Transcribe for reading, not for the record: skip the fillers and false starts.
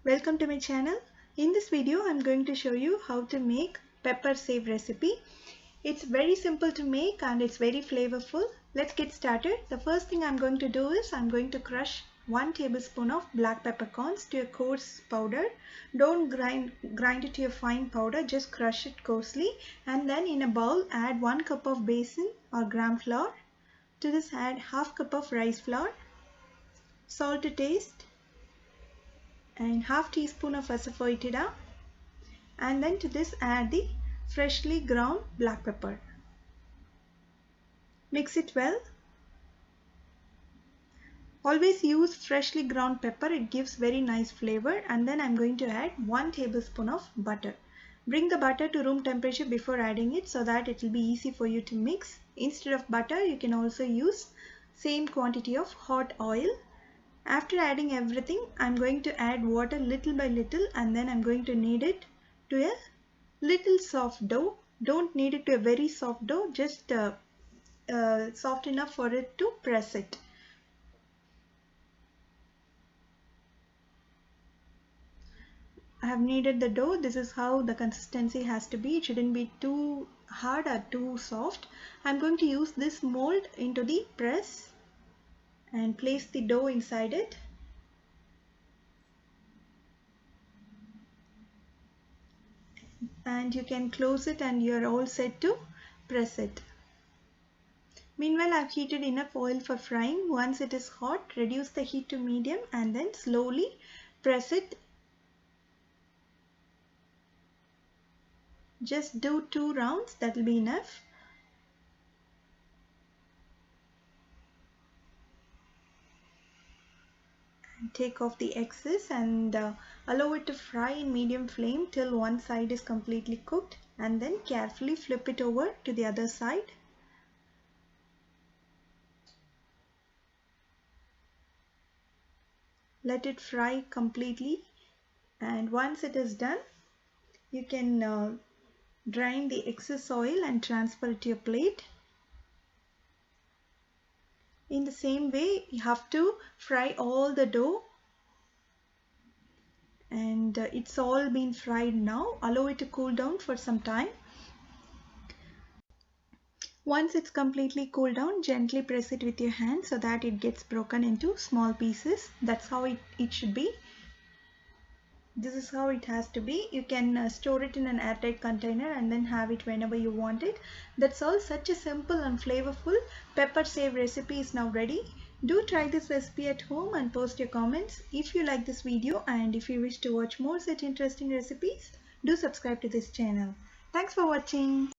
Welcome to my channel. In this video I'm going to show you how to make peppersev recipe. It's very simple to make and it's very flavorful. Let's get started. The first thing I'm going to do is I'm going to crush 1 tablespoon of black peppercorns to a coarse powder. Don't grind it to a fine powder, just crush it coarsely, and then in a bowl add 1 cup of besan or gram flour. To this add half cup of rice flour, salt to taste, and half teaspoon of Asafoetida, and then to this add the freshly ground black pepper. Mix it well. Always use freshly ground pepper, it gives very nice flavor. And then I'm going to add 1 tablespoon of butter. Bring the butter to room temperature before adding it so that it will be easy for you to mix. Instead of butter you can also use same quantity of hot oil. After adding everything, I'm going to add water little by little, and then I'm going to knead it to a little soft dough. Don't knead it to a very soft dough, just soft enough for it to press it. I have kneaded the dough. This is how the consistency has to be. It shouldn't be too hard or too soft. I'm going to use this mold into the press and place the dough inside it. And you can close it and you're all set to press it. Meanwhile, I've heated enough oil for frying. Once it is hot, reduce the heat to medium and then slowly press it. Just do 2 rounds, that will be enough. Take off the excess and allow it to fry in medium flame till one side is completely cooked, and then carefully flip it over to the other side. Let it fry completely, and once it is done you can drain the excess oil and transfer it to your plate. In the same way, you have to fry all the dough, and it's all been fried now. Allow it to cool down for some time. Once it's completely cooled down, gently press it with your hand so that it gets broken into small pieces. That's how it should be. This is how it has to be. You can store it in an airtight container and then have it whenever you want it. That's all. Such a simple and flavorful peppersev recipe is now ready. Do try this recipe at home and post your comments. If you like this video and if you wish to watch more such interesting recipes, do subscribe to this channel. Thanks for watching.